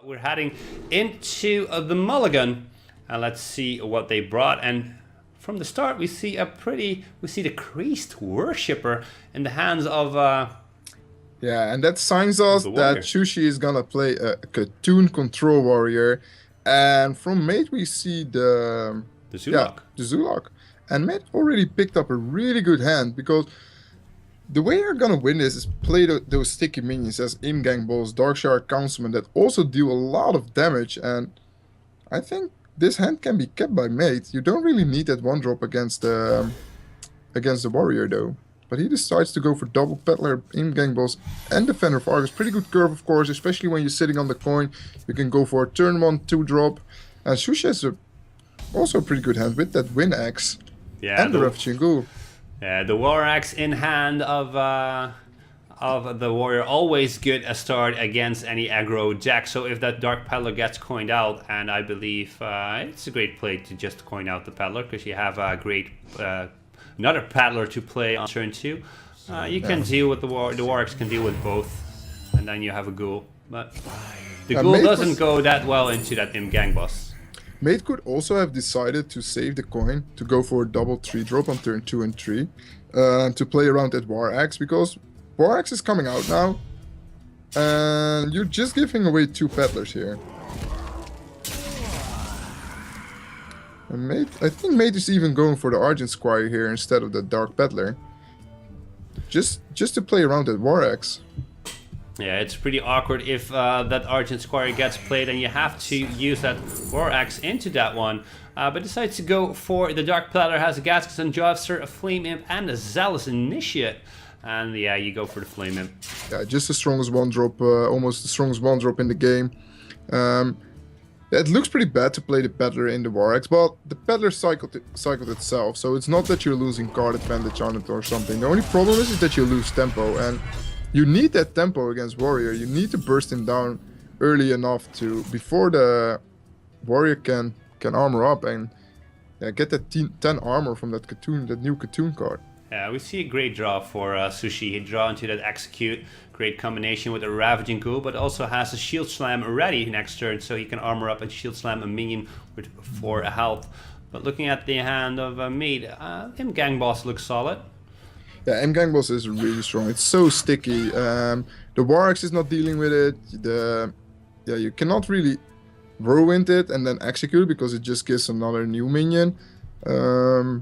We're heading into the mulligan, and let's see what they brought. And from the start, we see the Priest Worshipper in the hands of Yeah, and that signs us the that warrior. Shushi is gonna play a Katoon Control Warrior. And from Mate we see the Zulak. the Zulak. And Mate already picked up a really good hand, because the way you're gonna win this is play those sticky minions as in-gang balls, Darkshire Councilman, that also deal a lot of damage. And I think this hand can be kept by Mate. You don't really need that one drop against the warrior though. But he decides to go for double Peddler, in-gang balls, and Defender of Argus. Pretty good curve, of course, especially when you're sitting on the coin. You can go for a turn 1 2 drop. And Shushi has also a pretty good hand with that Win Axe and the Ravaging Ghoul. Yeah, the War Axe in hand of the warrior, always good a start against any aggro deck. So if that Dark Peddler gets coined out, and I believe it's a great play to just coin out the Peddler, because you have a great another Peddler to play on turn 2. You can deal with the War Axe can deal with both, and then you have a Ghoul. But the Ghoul doesn't go that well into that gang boss. Mate could also have decided to save the coin to go for a double 3 drop on turn 2 and 3 to play around at War Axe, because War Axe is coming out now and you're just giving away 2 Peddlers here. And I think Mate is even going for the Argent Squire here instead of the Dark Peddler, just to play around at War Axe. Yeah, it's pretty awkward if that Argent Squire gets played and you have to use that War Axe into that one. But decides to go for the Dark Peddler, has a Gaskus and Jobster, a Flame Imp, and a Zealous Initiate. And yeah, you go for the Flame Imp. Yeah, just the strongest one drop, almost the strongest one drop in the game. It looks pretty bad to play the Peddler in the War Axe, but the Peddler cycled itself, so it's not that you're losing card advantage on it or something. The only problem is that you lose tempo, and you need that tempo against Warrior. You need to burst him down early enough before the Warrior can armor up and get that 10 armor from that new Katoon card. Yeah, we see a great draw for Sushi. He draw into that Execute. Great combination with a Ravaging Ghoul, but also has a Shield Slam ready next turn, so he can armor up and Shield Slam a minion with 4 health. But looking at the hand of Mate, Gang Boss looks solid. Yeah, M-Gang Boss is really strong. It's so sticky. The War Axe is not dealing with it. You cannot really whirlwind it and then execute, because it just gives another new minion. So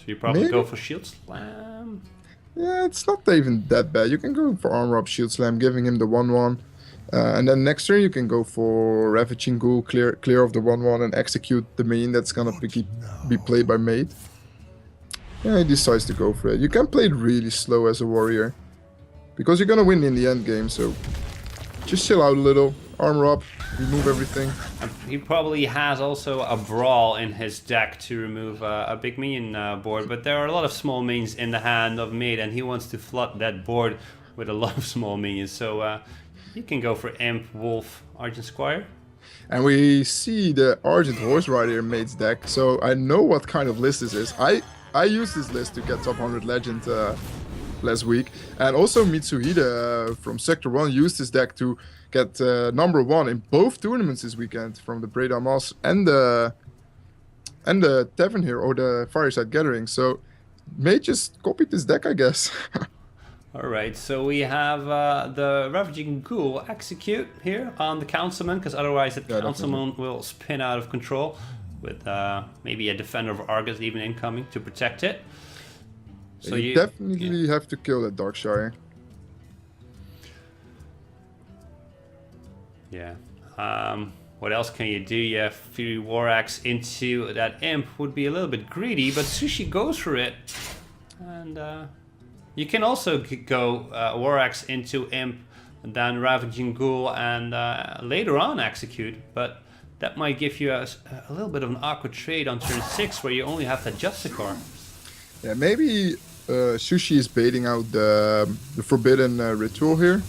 you probably go for Shield Slam? Yeah, it's not even that bad. You can go for Armor Up, Shield Slam, giving him the 1/1. And then next turn you can go for Ravaging Ghoul, clear of the 1/1, and execute the minion that's gonna be played by Mate. Yeah, he decides to go for it. You can play it really slow as a warrior, because you're gonna win in the end game, so just chill out a little, armor up, remove everything. And he probably has also a Brawl in his deck to remove a big minion board, but there are a lot of small minions in the hand of Mate, and he wants to flood that board with a lot of small minions, so you can go for Imp, Wolf, Argent Squire. And we see the Argent Horse Rider in Mate's deck, so I know what kind of list this is. I used this list to get top 100 legend last week, and also Mitsuhide from Sector 1 used this deck to get number 1 in both tournaments this weekend, from the Breda Moss and the Tavern here, or the Fireside Gathering. So Mate just copied this deck, I guess. Alright, so we have the Ravaging Ghoul execute here on the Councilman, because otherwise the Councilman will spin out of control, with maybe a Defender of Argus even incoming to protect it. So you definitely have to kill that Darkshire. Yeah. What else can you do? Yeah, Fury War Axe into that Imp would be a little bit greedy, but Sushi goes for it. And you can also go War Axe into Imp, and then Ravaging Ghoul, and later on execute, but that might give you a little bit of an awkward trade on turn 6, where you only have that Justicar. Yeah, maybe Sushi is baiting out the Forbidden Ritual here.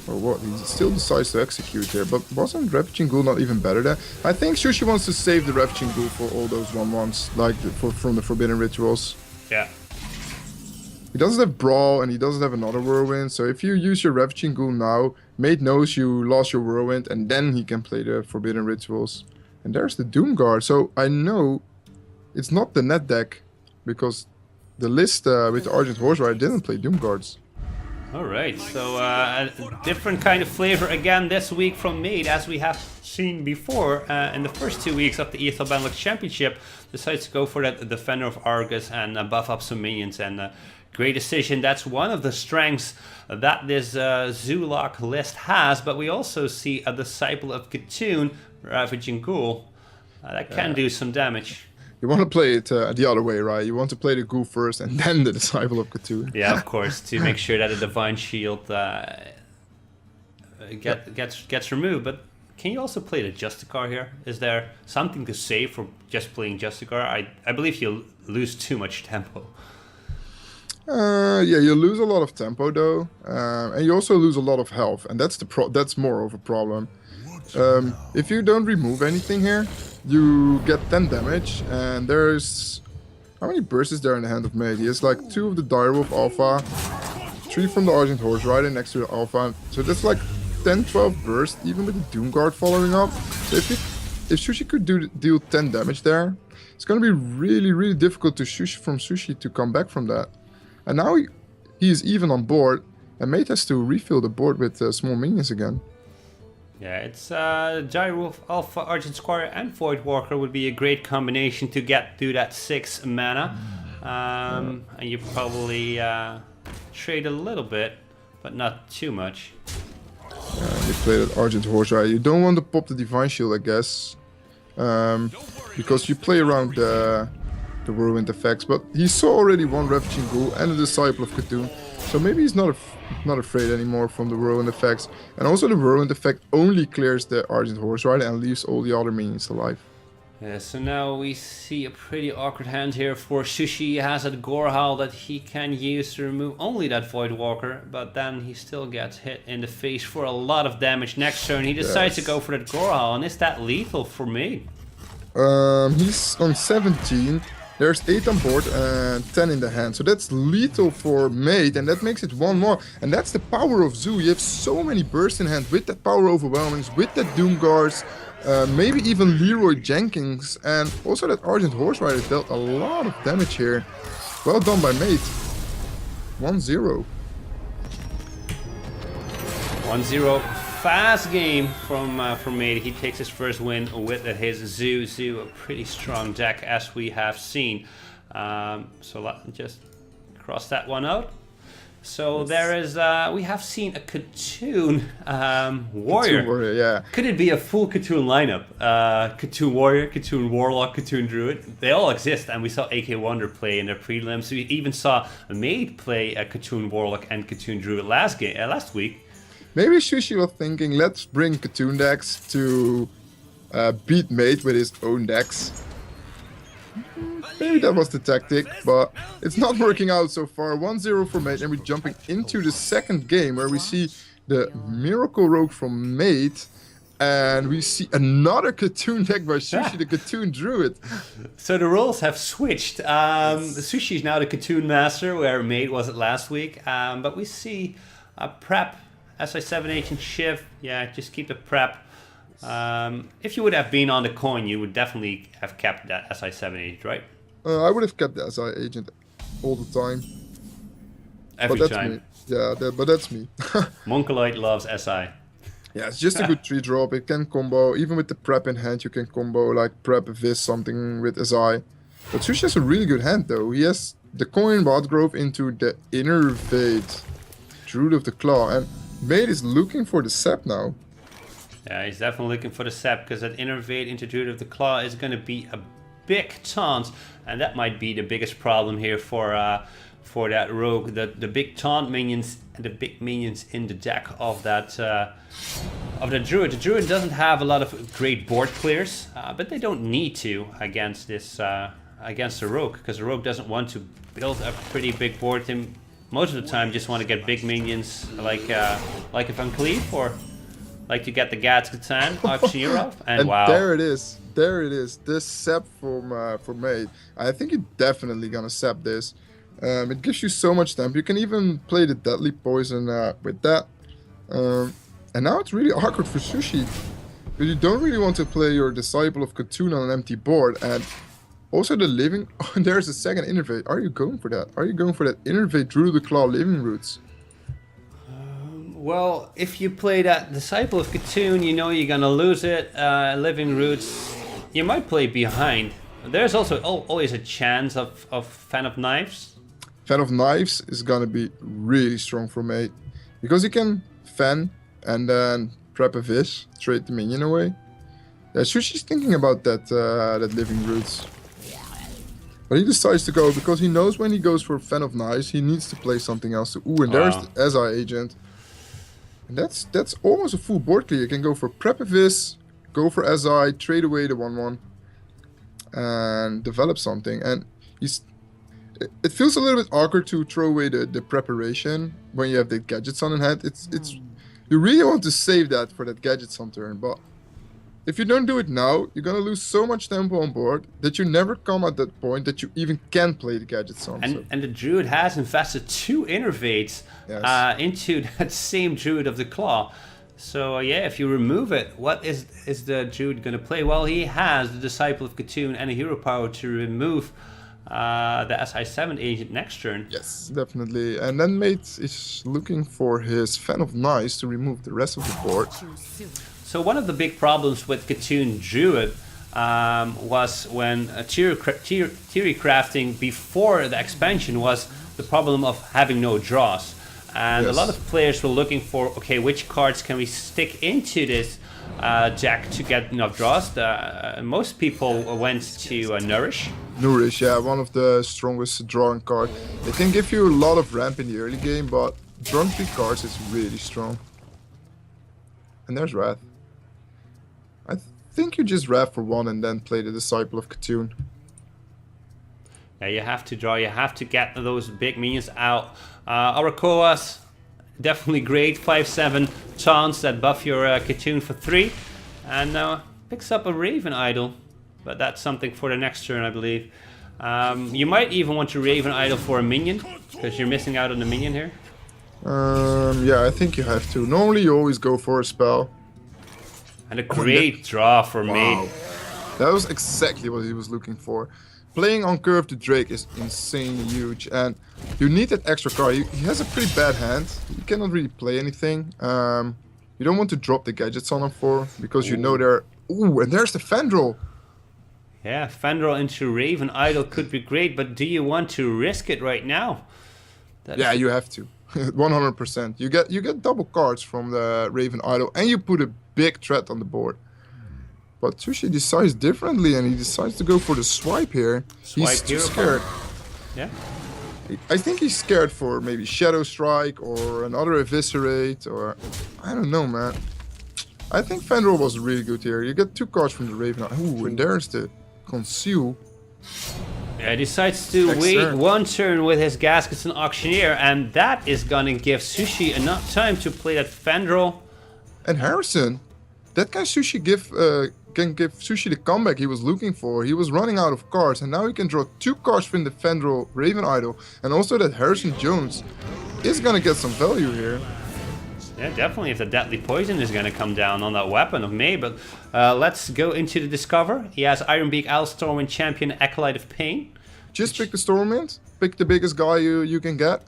Or what? He still decides to execute here, but wasn't Ravaging Ghoul not even better there? I think Sushi wants to save the Ravaging Ghoul for all those 1/1s, like from the Forbidden Rituals. Yeah. he doesn't have Brawl and he doesn't have another Whirlwind. So if you use your Ravaging Ghoul now, mate knows you lost your Whirlwind and then he can play the Forbidden Rituals. And there's the Doomguard. So I know it's not the net deck because the list with the Argent Horse Rider didn't play Doomguards. Alright, so a different kind of flavor again this week from Made, as we have seen before in the first 2 weeks of the ESL Benelux Championship. Decides to go for that Defender of Argus and buff up some minions, and great decision. That's one of the strengths that this Zulok list has, but we also see a Disciple of Cthulhu, Ravaging Ghoul, that can do some damage. You want to play it the other way, right? You want to play the Ghoul first and then the Disciple of Cthulhu. Yeah, of course, to make sure that the Divine Shield gets removed. But can you also play the Justicar here? Is there something to say for just playing Justicar? I believe you lose too much tempo. Yeah, you lose a lot of tempo though, and you also lose a lot of health, and that's more of a problem. If you don't remove anything here, you get 10 damage, and there's... How many bursts is there in the hand of Mate? He has like 2 of the Direwolf Alpha, 3 from the Argent Horse Rider next to the Alpha, so that's like 10-12 bursts, even with the Doomguard following up. So if Sushi could deal 10 damage there, it's gonna be really difficult to Sushi to come back from that. And now he is even on board, and Mate has to refill the board with small minions again. Yeah, it's Direwolf, Alpha, Argent Squire, and Voidwalker would be a great combination to get to that 6 mana. And you probably trade a little bit, but not too much. You play that Argent Horse Rider. You don't want to pop the Divine Shield, I guess, because you play around the Whirlwind effects. But he saw already one Ravaging Ghoul and a Disciple of Cthulhu, so maybe he's not afraid anymore from the Whirlwind effects. And also the Whirlwind effect only clears the Argent Horse Rider and leaves all the other minions alive. Yeah, so now we see a pretty awkward hand here for Sushi. He has a Gorehowl that he can use to remove only that Voidwalker, but then he still gets hit in the face for a lot of damage. Next turn he decides to go for that Gorehowl, and is that lethal for me? He's on 17. There's 8 on board and 10 in the hand. So that's lethal for Mate, and that makes it 1 more. And that's the power of Zoo. You have so many bursts in hand with that Power Overwhelmings, with that Doomguards, maybe even Leroy Jenkins. And also that Argent Horse Rider dealt a lot of damage here. Well done by Mate. 1-0. 1-0. Fast game from Mate. He takes his first win with his Zoo. Zoo, a pretty strong deck as we have seen. So let's just cross that one out. So there is, we have seen a Cthulhu Warrior. Cthulhu Warrior, yeah. Could it be a full Cthulhu lineup? Cthulhu Warrior, Cthulhu Warlock, Cthulhu Druid. They all exist, and we saw AK Wonder play in their prelims. We even saw Mate play a Cthulhu Warlock and Cthulhu Druid last week. Maybe Sushi was thinking, let's bring Cthulhu decks to beat Mate with his own decks. Maybe that was the tactic, but it's not working out so far. 1-0 for Mate, and we're jumping into the second game where we see the Miracle Rogue from Mate, and we see another Cthulhu deck by Sushi, the Cthulhu Druid. So the roles have switched. Sushi is now the Cthulhu Master, where Mate was it last week, but we see a prep. SI7 Agent Shiv, yeah, just keep the prep. If you would have been on the coin, you would definitely have kept that SI7 Agent, right? I would have kept the SI Agent all the time. Every time. Me. Yeah, but that's me. Monkeloid loves SI. Yeah, it's just a good 3-drop. It can combo. Even with the prep in hand, you can combo like prep Viz something with SI. But Sushi has a really good hand though. He has the coin Wildgrove into the Innervate Druid of the Claw, and Mate is looking for the Sap now. Yeah, he's definitely looking for the Sap, because that Innervate into Druid of the Claw is going to be a big taunt, and that might be the biggest problem here for that rogue. The big taunt minions and the big minions in the deck of that Druid. The Druid doesn't have a lot of great board clears, but they don't need to against this against the rogue, because the rogue doesn't want to build a pretty big board. Him most of the time just want to get big minions like a Van Cleef, or like to get the Gats Gatan off Shirov, and wow. There it is. This Sap from Mate. I think he's definitely gonna Sap this. It gives you so much temp. You can even play the deadly poison with that. And now it's really awkward for Sushi. But you don't really want to play your Disciple of Cthulhu on an empty board. And also the living... Oh, and there's a second Innervate. Are you going for that? Are you going for that Innervate Druid the Claw Living Roots? Well, if you play that Disciple of Cthulhu, you know you're gonna lose it. Living Roots, you might play behind. There's also always a chance of Fan of Knives. Fan of Knives is gonna be really strong for mate. Because you can Fan and then prep a Vish, trade the minion away. Yeah, Sushi's thinking about that Living Roots. But he decides to go because he knows when he goes for Fan of Knives, he needs to play something else. Ooh, and there's the SI agent. And that's almost a full board clear. You can go for Prepavis, go for SI, trade away the 1/1, and develop something. And it feels a little bit awkward to throw away the preparation when you have the gadgets on in hand. You really want to save that for that gadgets on turn, but if you don't do it now, you're gonna lose so much tempo on board that you never come at that point that you even can play the gadgets on. And the Druid has invested 2 Innervates into that same Druid of the Claw. So yeah, if you remove it, what is the Druid gonna play? Well, he has the Disciple of Cthulhu and a Hero Power to remove the SI7 agent next turn. Yes, definitely. And then mate is looking for his Fan of Knives to remove the rest of the board. So one of the big problems with Cthulhu Druid was when theory crafting before the expansion was the problem of having no draws. And a lot of players were looking for, okay, which cards can we stick into this deck to get enough draws? Most people went to Nourish. Nourish, yeah, one of the strongest drawing cards. It can give you a lot of ramp in the early game, but drawing 3 cards is really strong. And there's Wrath. I think you just Wrath for 1 and then play the Disciple of Cthulhu. Yeah, you have to draw, you have to get those big minions out. Arakoas, definitely great, 5/7 taunts that buff your Cthulhu for 3. And picks up a Raven Idol, but that's something for the next turn, I believe. You might even want to Raven Idol for a minion, because you're missing out on the minion here. Yeah, I think you have to. Normally you always go for a spell. And a great draw for me. That was exactly what he was looking for. Playing on Curve the Drake is insanely huge, and you need that extra card. He has a pretty bad hand. You cannot really play anything. You don't want to drop the gadgets on him because you know they're... Ooh, and there's the Fandral. Yeah, Fandral into Raven Idol could be great, but do you want to risk it right now? Yeah, you have to. 100%. You get double cards from the Raven Idol, and you put a big threat on the board. But Sushi decides differently, and he decides to go for the swipe here. He's too scared. Yeah. I think he's scared for maybe Shadow Strike or another Eviscerate, or I don't know, man. I think Fandral was really good here. You get 2 cards from the Raven. Ooh, and there's the Conceal. Yeah, he decides to wait 1 turn with his Gaskets and Auctioneer, and that is gonna give Sushi enough time to play that Fandral. And Harrison, that can give Sushi the comeback he was looking for. He was running out of cards, and now he can draw 2 cards from the Fandral Raven Idol, and also that Harrison Jones is gonna get some value here. Yeah, definitely, if the Deadly Poison is gonna come down on that weapon of May, but let's go into the Discover. He has Ironbeak, Owlstorm, and Champion Acolyte of Pain. Just pick the Stormwind, pick the biggest guy you can get.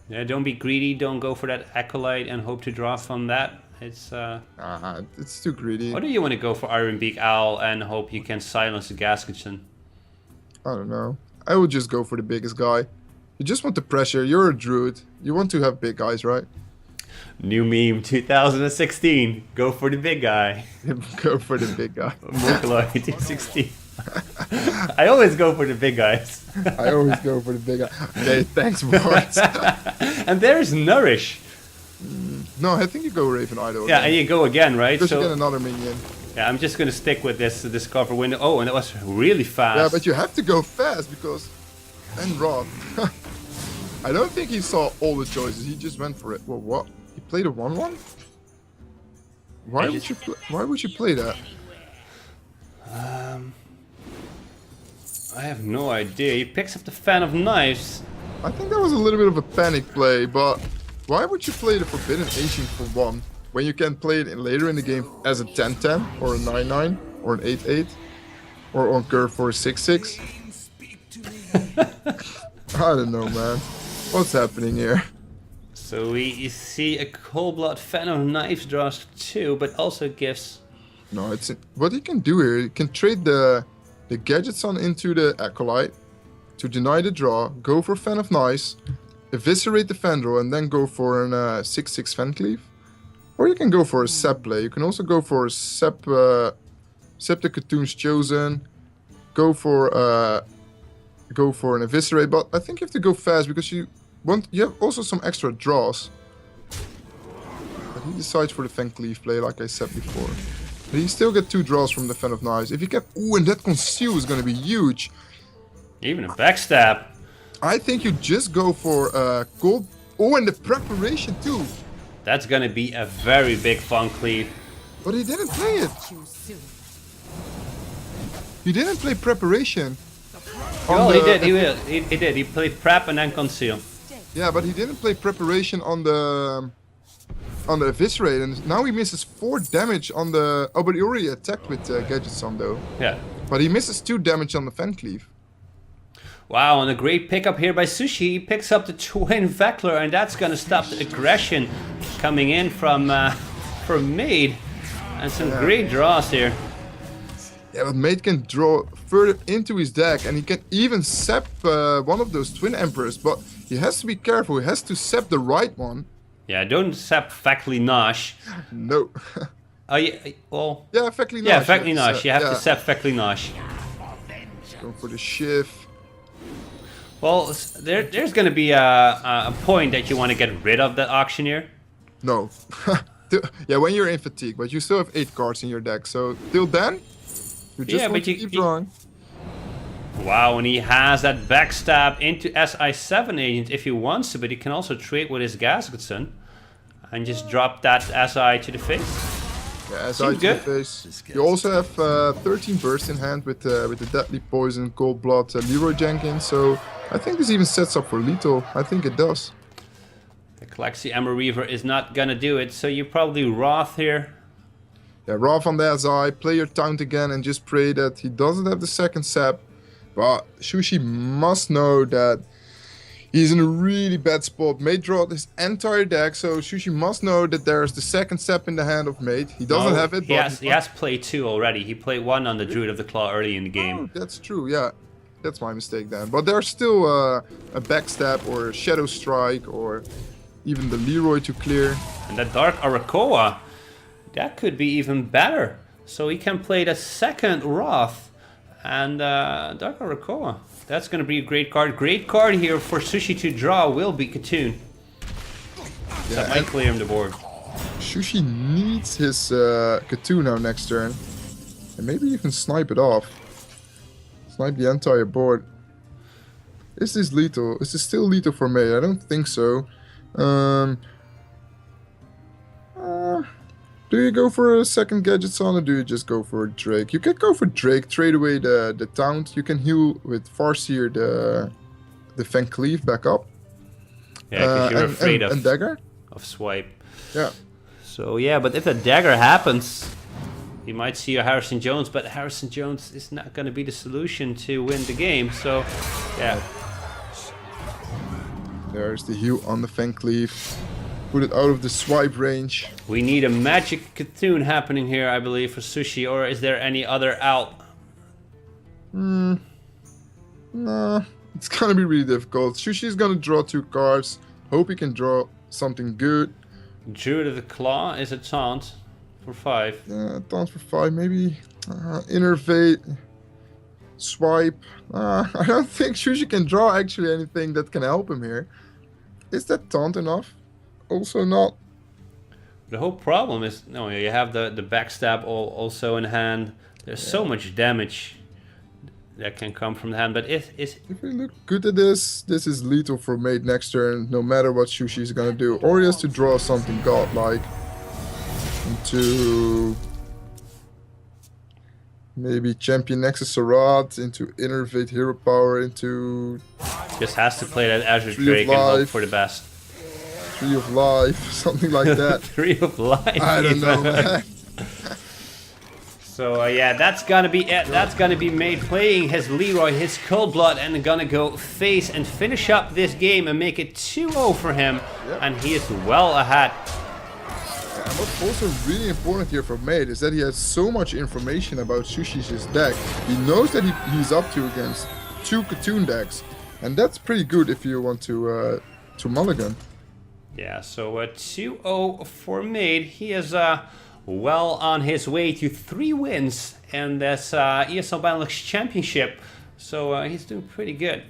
Yeah, don't be greedy, don't go for that Acolyte and hope to draw from that. It's too greedy. Or do you want to go for Ironbeak Owl and hope you can silence the Gasketson? I don't know. I would just go for the biggest guy. You just want the pressure. You're a druid. You want to have big guys, right? New meme 2016. Go for the big guy. Go for the big guy. Mokaloid 2016. I always go for the big guys. I always go for the big guy. Okay, thanks, boys. And there's Nourish. No, I think you go Raven Idol. Yeah, and you go again, right? Because you get another minion. Yeah, I'm just going to stick with this Discover window. Oh, and it was really fast. Yeah, but you have to go fast because... And Roth. I don't think he saw all the choices. He just went for it. Well, what? He played a 1/1? Why would you play that? I have no idea. He picks up the Fan of Knives. I think that was a little bit of a panic play, but why would you play the Forbidden Ancient for 1 when you can play it later in the game as a 10-10 or a 9-9 or an 8-8 or on curve for a 6-6? I don't know, man. What's happening here? So we see a Cold-Blood Fan of Knives draws 2, but also gives... No, it's what you can do here. You can trade the gadgets on into the Acolyte to deny the draw, go for Fan of Knives, eviscerate the Fandral, and then go for an 6-6 Fan Cleave. Or you can go for a Sep play. You can also go for a Sep the Cthulhu's Chosen, go for an eviscerate, but I think you have to go fast because you have also some extra draws. But he decides for the Fan Cleave play, like I said before. But you still get 2 draws from the Fan of Knives. If you get... Ooh, and that Conceal is going to be huge. Even a backstab. I think you just go for gold. Oh, and the preparation too. That's going to be a very big Fan Cleave. But he didn't play it. He didn't play preparation. Well, he did. He did. He played prep and then conceal. Yeah, but he didn't play preparation on the eviscerate, and now he misses 4 damage on the... Oh, but he already attacked with gadgets on though. Yeah. But he misses 2 damage on the Fan Cleave. Wow, and a great pickup here by Sushi. He picks up the Twin Veckler, and that's going to stop the aggression coming in from Maid. And some great draws here. Yeah, but Maid can draw further into his deck, and he can even sep one of those Twin Emperors, but he has to be careful. He has to sep the right one. Yeah, don't sep Feckley Nosh. No. Oh, yeah, well... Yeah, Feckley Nosh. Yeah, Feckley Nosh. You have to sep Feckley Nosh. Go for the Shift. Well, there's going to be a point that you want to get rid of that Auctioneer. No. Yeah, when you're in fatigue, but you still have 8 cards in your deck, so till then, you just want to keep drawing. Wow, and he has that backstab into SI7 agent if he wants to, but he can also trade with his Gasgetson and just drop that SI to the face. Yeah, SI to the face. You also have 13 bursts in hand with the Deadly Poison, Cold Blood, Leroy Jenkins, so I think this even sets up for lethal. I think it does. The Calaxy Ember Reaver is not gonna do it, so you probably Wrath here. Yeah, Wrath on the SI, play your Taunt again and just pray that he doesn't have the second sap. But Sushi must know that he's in a really bad spot. Mate drawed his entire deck, so Sushi must know that there's the second sap in the hand of Mate. He doesn't have it, but... He has played 2 already. He played 1 on the Druid of the Claw early in the game. Oh, that's true, yeah. That's my mistake then. But there's still a backstab or a Shadow Strike or even the Leroy to clear. And that Dark Arakoa, that could be even better. So he can play the second Wrath. And Dark Arakoa. That's going to be a great card. Great card here for Sushi to draw will be Katoon. Yeah, that might clear him the board. Sushi needs his Katoon now next turn. And maybe even snipe it off. Snipe the entire board. Is this lethal? Is this still lethal for me? I don't think so. Do you go for a second Gadgets on or do you just go for Drake? You can go for Drake, trade away the Taunt. You can heal with Farseer the Van Cleave back up. Yeah, because you're afraid and Dagger. Of swipe. Yeah. So yeah, but if a Dagger happens, you might see a Harrison Jones, but Harrison Jones is not going to be the solution to win the game. So yeah. There's the heal on the Van Cleave. Put it out of the swipe range. We need a magic Katoon happening here, I believe, for Sushi, or is there any other out? Nah, it's gonna be really difficult. Sushi's gonna draw 2 cards. Hope he can draw something good. Druid of the Claw is a taunt for 5. Yeah, taunt for 5, maybe. Innervate. Swipe. I don't think Sushi can draw actually anything that can help him here. Is that taunt enough? Also not. The whole problem is, no, you have the backstab also in hand. There's so much damage that can come from the hand, but if we look good at this is lethal for Mate next turn, no matter what Sushi is gonna do. Or he has to draw something godlike into... Maybe champion Nexus Sarat into Innervate Hero Power into Just has to play that Azure Tree of Drake and hope Life. for the best. Tree of Life, something like that. Tree of Life. I don't know, even. man. So yeah, that's gonna be it. That's gonna be Made playing his Leroy, his Cold Blood, and gonna go face and finish up this game and make it 2-0 for him. Yep. And he is well ahead. And what's also really important here for Made is that he has so much information about Sushi's deck. He knows that he's up to against 2 Katoon decks, and that's pretty good if you want to mulligan. Yeah, so 2-0 for Made. He is well on his way to 3 wins in this ESL Benelux Championship. So he's doing pretty good.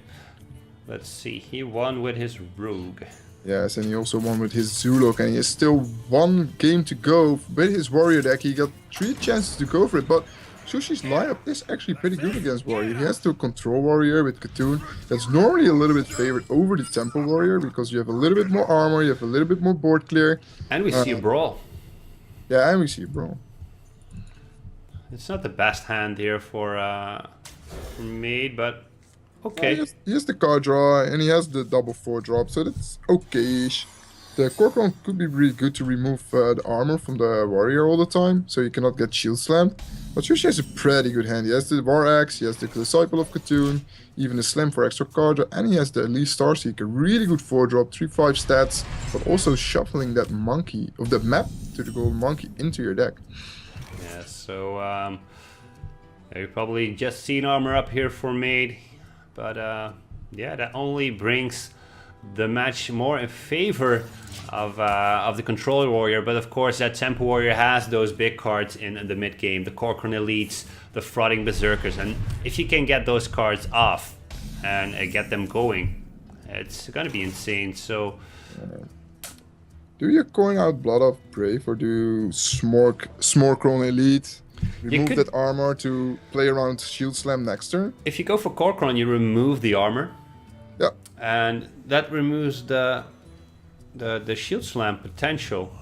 Let's see, he won with his Rogue. Yes, and he also won with his Zulok, and he has still 1 game to go with his Warrior deck. He got 3 chances to go for it, but Sushi's lineup is actually pretty good against Warrior. He has to control Warrior with Katoon. That's normally a little bit favored over the Temple Warrior because you have a little bit more armor, you have a little bit more board clear. And we see a Brawl. Yeah, and we see a Brawl. It's not the best hand here for Made, but okay. He has the card draw, and he has the double 4 drop, so that's okay-ish. The Corcoran could be really good to remove the armor from the Warrior all the time, so you cannot get shield slammed. But Sushi has a pretty good hand. He has the War Axe, he has the Disciple of Katoon, even the Slam for extra card draw, and he has the Elite Star Seeker. Really good 4-drop, 3-5 stats, but also shuffling that monkey, of the map to the gold monkey into your deck. Yeah, so you probably just seen armor up here for Made, but yeah, that only brings the match more in favor of the Control Warrior. But of course, that Tempo Warrior has those big cards in the mid game, the Corcoran Elites, the Frauding Berserkers, and if you can get those cards off and get them going, it's gonna be insane. So. Do you coin out Blood of Brave or do you Smorkron Elite? Remove that armor to play around Shield Slam next turn? If you go for Corcoran, you remove the armor. Yeah. And that removes the Shield Slam potential.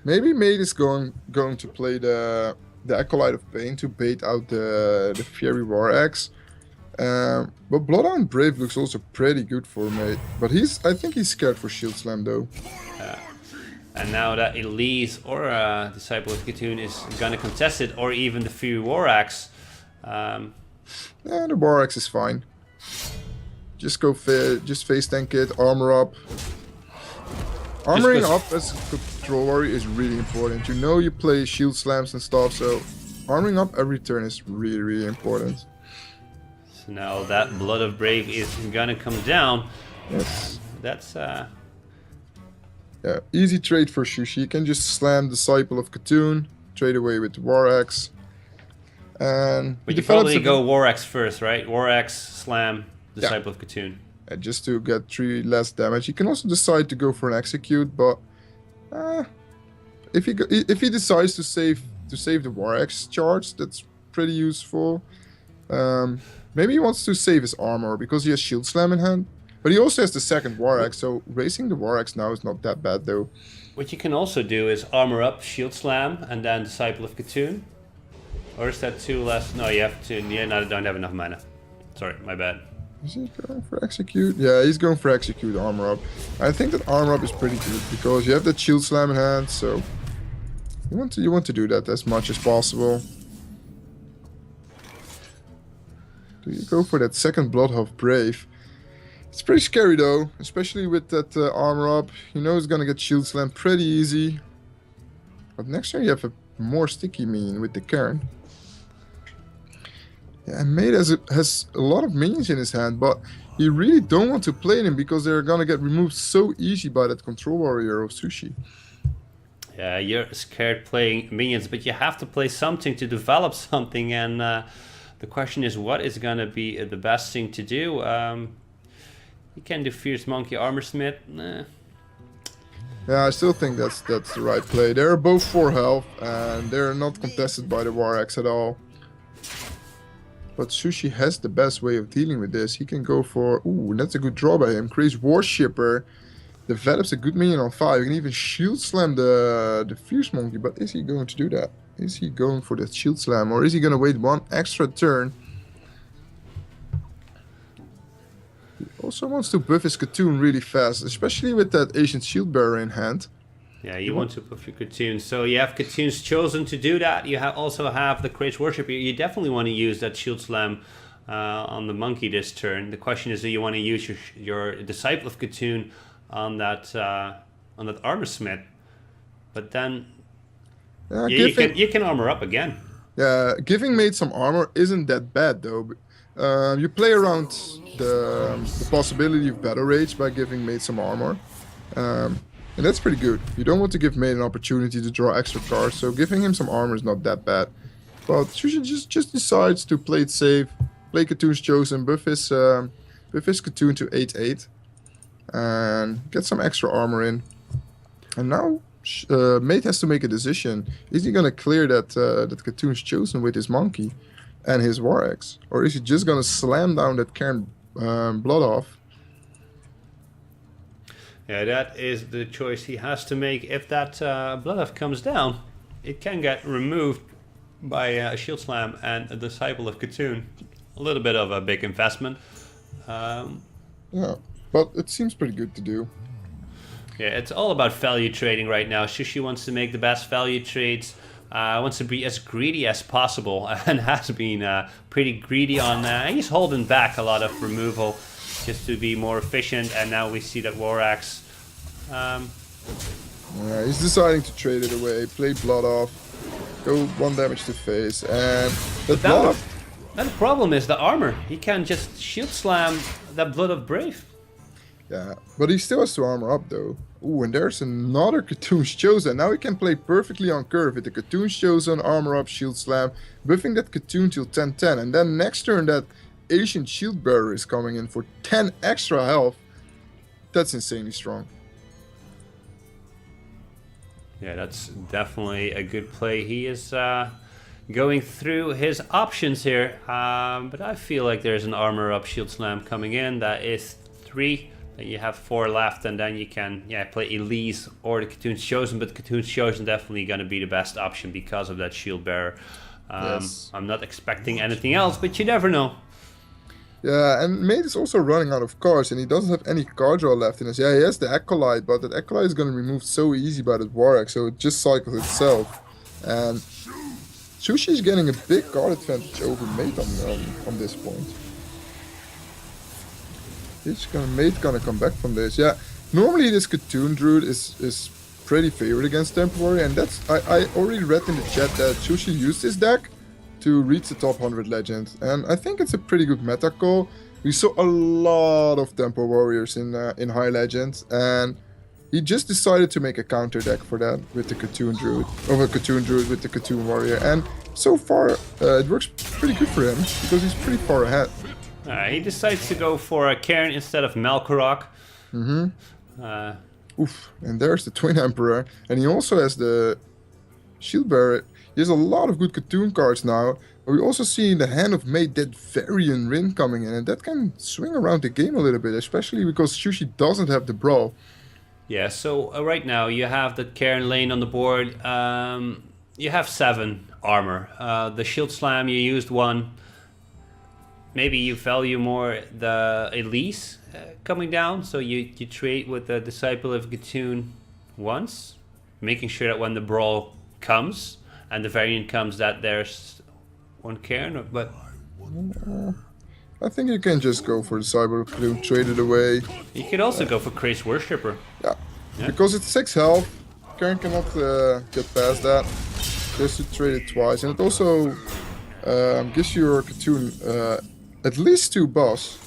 Maybe Made is going to play the Acolyte of Pain to bait out the Fiery War Axe. But Bloodhound Brave looks also pretty good for Made. But I think he's scared for Shield Slam though. And now that Elise or Disciple of Katoon is gonna contest it, or even the Fiery War Axe. Yeah, the War Axe is fine. Just go just face tank it, armor up. Armoring up as a Control Warrior is really important. You know you play Shield Slams and stuff, so armoring up every turn is really, really important. So now that Blood of Brave is gonna come down. Yes. That's yeah, easy trade for Sushi. You can just slam Disciple of Katoon, trade away with the War Axe. And but you probably go War Axe first, right? War Axe, slam, Disciple of Katoon. Just to get 3 less damage. You can also decide to go for an Execute, but if he decides to save the War Axe charge, that's pretty useful. Maybe he wants to save his armor because he has Shield Slam in hand. But he also has the second War Axe, so racing the War Axe now is not that bad though. What you can also do is armor up, Shield Slam, and then Disciple of Katoon. Or is that 2 less? No, you have to. Yeah, no, I don't have enough mana. Sorry, my bad. Is he going for Execute? Yeah, he's going for Execute, armor up. I think that armor up is pretty good because you have that Shield Slam in hand, so you want to do that as much as possible. Do you go for that second Bloodhound Brave? It's pretty scary though, especially with that armor up. You know it's gonna get Shield Slam pretty easy. But next turn you have a more sticky minion with the Cairn. Yeah, and Made has a lot of minions in his hand, but you really don't want to play them because they're gonna get removed so easy by that Control Warrior of Sushi. Yeah, you're scared playing minions, but you have to play something to develop something, and the question is what is gonna be the best thing to do? You can do Fierce Monkey Armorsmith. Nah. Yeah, I still think that's the right play. They're both 4 health, and they're not contested by the War Axe at all. But Sushi has the best way of dealing with this. He can go for... Ooh, that's a good draw by him. Crazy Warshipper. develops a good minion on 5. You can even shield slam the Fierce Monkey, but is he going to do that? Is he going for that shield slam, or is he going to wait one extra turn? He also wants to buff his Katoon really fast, especially with that Ancient Shield Bearer in hand. Yeah, you want to buff your Katoon. So you have Katoons chosen to do that. You also have the Craze Worship. You definitely want to use that shield slam on the monkey this turn. The question is, do you want to use your Disciple of Katoon on that Armor Smith? But then you can armor up again. Yeah, giving Mate some armor isn't that bad though. You play around the possibility of Battle Rage by giving Mate some armor. And that's pretty good. You don't want to give Mate an opportunity to draw extra cards, so giving him some armor is not that bad. But Sushi just decides to play it safe, play Katoon's Chosen, buff his Katoon to 8/8, and get some extra armor in. And now Mate has to make a decision. Is he gonna clear that Katoon's Chosen with his Monkey and his War Axe, or is he just gonna slam down that Cairn Blood off? Yeah, that is the choice he has to make. If that Blood comes down, it can get removed by a Shield Slam and a Disciple of Katoon. A little bit of a big investment. Yeah, but it seems pretty good to do. Yeah, it's all about value trading right now. Sushi wants to make the best value trades. Wants to be as greedy as possible and has been pretty greedy on... he's holding back a lot of removal just to be more efficient, and now we see that War Axe. Yeah, he's deciding to trade it away, play Blood off, go 1 damage to face, and the Blood off. And the problem is the armor. He can just shield slam that Blood of Brave. Yeah, but he still has to armor up though. Ooh, and there's another Katoon's Chosen. Now he can play perfectly on curve with the Katoon's Chosen, armor up, shield slam, buffing that Katoon till 10/10, and then next turn that Ancient Shield Bearer is coming in for 10 extra health. That's insanely strong. Yeah, that's definitely a good play. He is going through his options here, but I feel like there's an armor up shield slam coming in. That is 3. Then you have 4 left, and then you can play Elise or the Katoon's Chosen, but Katoon's Chosen definitely going to be the best option because of that shield bearer. Yes. I'm not expecting anything else, but you never know. Yeah, and Mate is also running out of cards, and he doesn't have any card draw left in his. Yeah, he has the Acolyte, but that Acolyte is going to be removed so easy by that War Axe, so it just cycles itself. And Sushi is getting a big card advantage over Mate on this point. Mate gonna come back from this. Yeah, normally this Katoon Druid is pretty favored against Temporary, and that's I already read in the chat that Sushi used this deck to reach the top 100 legend, and I think it's a pretty good meta call. We saw a lot of Tempo Warriors in High Legends, and he just decided to make a counter deck for that with the Katoon Druid, or a Katoon Druid with the Katoon Warrior, and so far it works pretty good for him because he's pretty far ahead. He decides to go for a Cairn instead of Malkorok. Oof, and there's the Twin Emperor, and he also has the Shield Bearer. He has a lot of good Katoon cards now, but we also see in the hand of Mate that Varian Rin coming in, and that can swing around the game a little bit, especially because Sushi doesn't have the Brawl. Yeah, so right now you have the Cairn lane on the board. You have 7 armor. The Shield Slam, you used 1. Maybe you value more the Elise coming down, so you trade with the Disciple of Katoon once, making sure that when the Brawl comes and the variant comes that there's 1 Cairn, but... I think you can just go for the Disciple of Katoon, trade it away. You could also go for Craze Worshipper. Yeah, because it's 6 health, Cairn cannot get past that. Just to trade it twice, and it also gives your Katoon at least 2 buffs.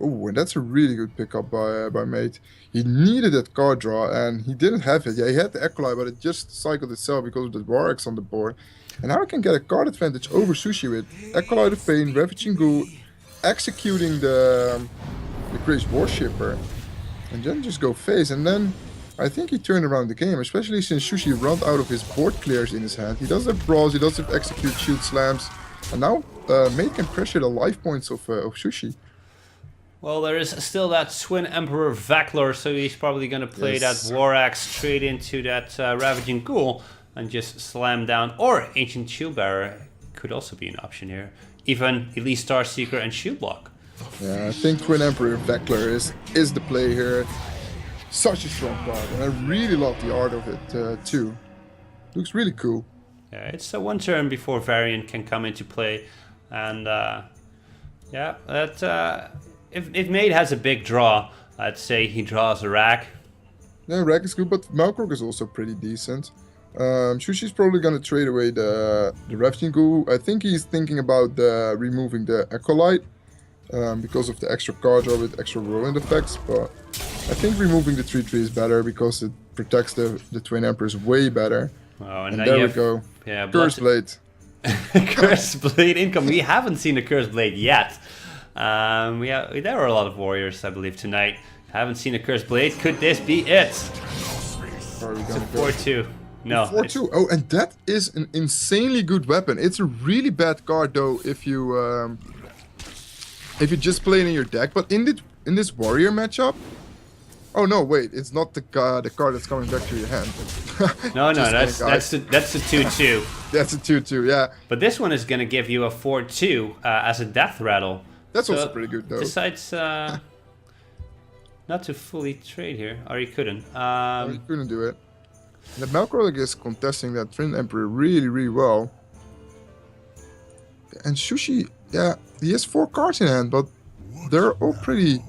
Oh, and that's a really good pickup by Mate. He needed that card draw, and he didn't have it. Yeah, he had the Acolyte, but it just cycled itself because of the War Axe on the board. And now I can get a card advantage over Sushi with Acolyte of Pain, Ravaging Ghoul, executing the Craze Worshipper, and then just go face. And then I think he turned around the game, especially since Sushi ran out of his board clears in his hand. He doesn't have Brawls, he doesn't have Execute, Shield Slams, and now Mate can pressure the life points of Sushi. Well, there is still that Twin Emperor Vaclor, so he's probably going to play that War Axe straight into that Ravaging Ghoul and just slam down. Or Ancient Shield Bearer could also be an option here. Even Elite Star Seeker and Shield Block. Yeah, I think Twin Emperor Vector is the play here. Such a strong card, and I really love the art of it too. Looks really cool. Yeah, it's one turn before Variant can come into play, and yeah, that if Mate has a big draw, I'd say he draws a rack. Yeah, rack is good, but Malkrok is also pretty decent. Sushi's probably gonna trade away the Ravaging Ghoul. I think he's thinking about removing the Acolyte because of the extra card draw with extra whirlwind effects, but I think removing the 3/3 is better because it protects the Twin Emperors way better. Oh, and there we go. Yeah, Curse Blade. Curse Blade income. We haven't seen a Curse Blade yet. There were a lot of warriors, I believe, tonight. Haven't seen a Curse Blade. Could this be it? It's a 4-2. No. 4-2. Oh, and that is an insanely good weapon. It's a really bad card though if you just play it in your deck. But in this warrior matchup. Oh no! Wait, it's not the card that's coming back to your hand. No, that's the 2-2. That's a 2-2, yeah. But this one is gonna give you a 4-2 as a death rattle. That's also pretty good though. Decides not to fully trade here, or he couldn't. He couldn't do it. The Malkrok is contesting that Twin Emperor really, really well. And Sushi, yeah, he has 4 cards in hand, but they're all pretty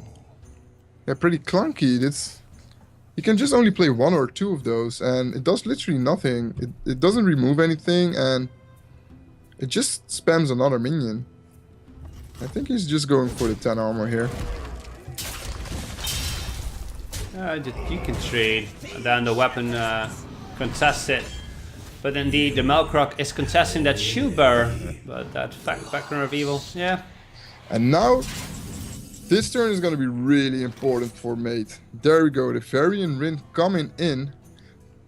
clunky. You can just only play 1 or 2 of those, and it does literally nothing. It doesn't remove anything, and it just spams another minion. I think he's just going for the 10 armor here. You can trade. Then the weapon contests it. But indeed, the Malkrok is contesting that Shield Bearer. But that Background of Evil, yeah. And now, this turn is going to be really important for Mate. There we go, the Varian Wind coming in.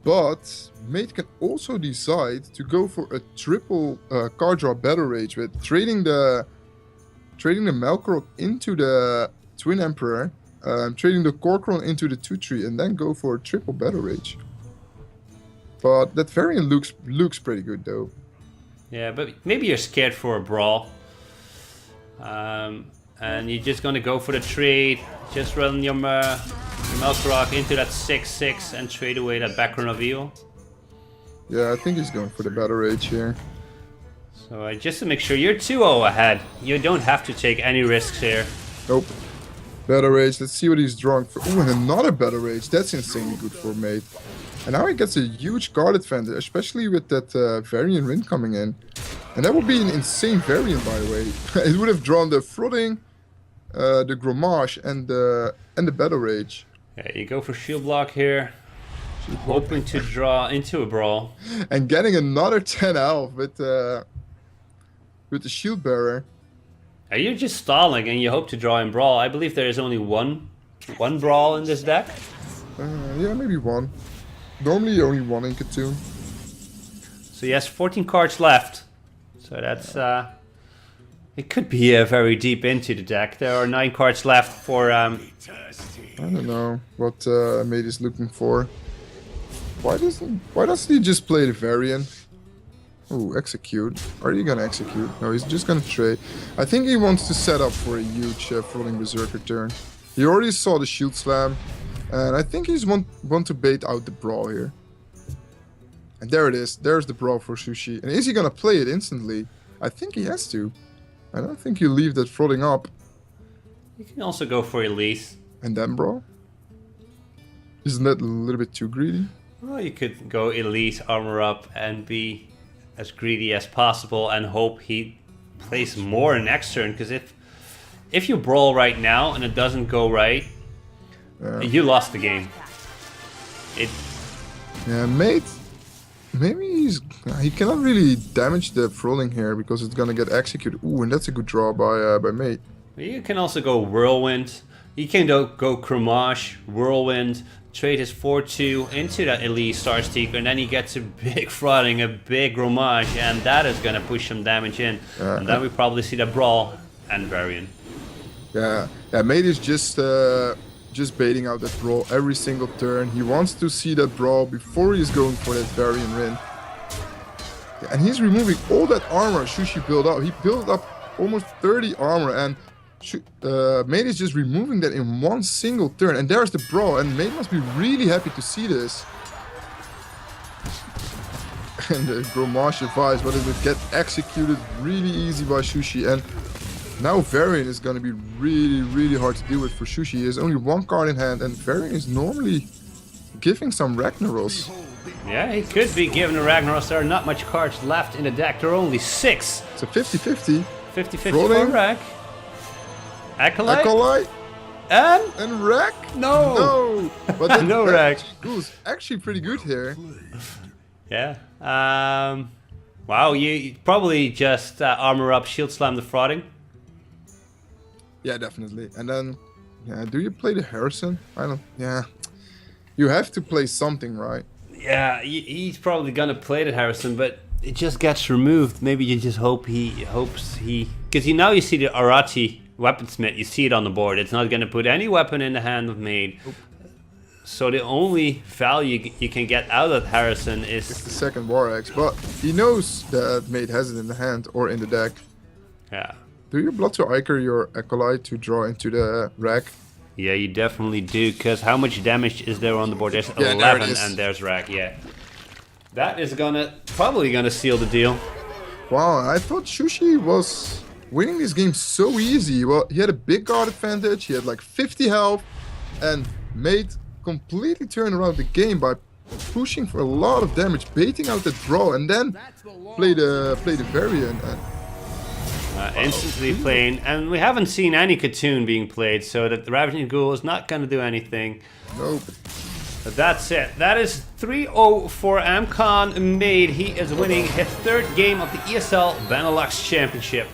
But Mate can also decide to go for a triple card draw Battle Rage with trading the Malkrok into the Twin Emperor, trading the Korkron into the 2/3, and then go for a triple Battle Rage. But that variant looks pretty good though. Yeah, but maybe you're scared for a brawl. And you're just gonna go for the trade. Just run your Malkrok into that 6/6 and trade away that Background of Evil. Yeah, I think he's going for the Battle Rage here. So just to make sure, you're 2-0 ahead. You don't have to take any risks here. Nope. Battle Rage, let's see what he's drawing for. Ooh, and another Battle Rage. That's insanely good for Mate. And now he gets a huge card advantage, especially with that Varian Wind coming in. And that would be an insane variant, by the way. It would have drawn the Flooding, the Gromage, and the Battle Rage. Yeah, you go for Shield Block here. Hoping to draw into a brawl. And getting another 10 health with the Shield Bearer. You're just stalling and you hope to draw in brawl. I believe there is only one brawl in this deck. Yeah, maybe 1. Normally only 1 in Katoon. So he has 14 cards left. So that's it could be very deep into the deck. There are 9 cards left for I don't know what Mate is looking for. Why doesn't he just play the Variant? Ooh, execute. Are you gonna execute? No, he's just gonna trade. I think he wants to set up for a huge Floating Berserker turn. He already saw the Shield Slam, and I think he's want to bait out the Brawl here. And there it is. There's the Brawl for Sushi. And is he gonna play it instantly? I think he has to. I don't think you leave that Floating up. You can also go for Elise. And then Brawl? Isn't that a little bit too greedy? Well, you could go Elise, armor up, and be as greedy as possible and hope he plays more next turn. Because if you brawl right now and it doesn't go right, you lost the game. Yeah, Mate. Maybe he cannot really damage the Frolling here because it's gonna get executed. Ooh, and that's a good draw by Mate. You can also go Whirlwind. You can go Chromage, Whirlwind, trade his 4/2 into that Elite Star Seeker, and then he gets a big Flooding, a big Chromage, and that is gonna push some damage in. And then we probably see the Brawl and Varian. Yeah, Mate is just baiting out that brawl every single turn. He wants to see that brawl before he's going for that Varian Rin. Yeah, and he's removing all that armor Sushi built up. He built up almost 30 armor, and Mate is just removing that in one single turn. And there's the brawl, and Mate must be really happy to see this. And the Gromage advice, but it would get executed really easy by Sushi. And now Varian is going to be really hard to deal with for Sushi. He has only one card in hand, and Varian is normally giving some Ragnaros. Yeah, he could be giving a Ragnaros. There are not much cards left in the deck. There are only 6. It's a 50-50. 50-50 for Rag. Acolyte? Acolyte? And Rag? No! But that, no Rag. Who's actually pretty good here. Yeah. Wow, you probably just armor up, shield slam the Frauding. Yeah, definitely. And then, yeah, do you play the Harrison? Yeah. You have to play something, right? Yeah, he's probably gonna play the Harrison, but it just gets removed. Maybe you just hopes he... Because now you see the Arati Weaponsmith, you see it on the board. It's not gonna put any weapon in the hand of Mate. So the only value you can get out of Harrison is... It's the second War Axe, but he knows that Mate has it in the hand or in the deck. Yeah. Do you Blood to Ichor your Acolyte to draw into the Rag? Yeah, you definitely do, because how much damage is there on the board? There's 11 there and there's Rag, yeah. That is probably gonna seal the deal. Wow, I thought Sushi was winning this game so easy. Well, he had a big guard advantage, he had like 50 health, and Mate completely turned around the game by pushing for a lot of damage, baiting out the draw, and then play the Varian. And instantly playing, and we haven't seen any Katoon being played, so that the Ravaging Ghoul is not going to do anything. Nope. But that's it. That is 3-0 for Amcon Mate. He is winning his 3rd game of the ESL Benelux Championship.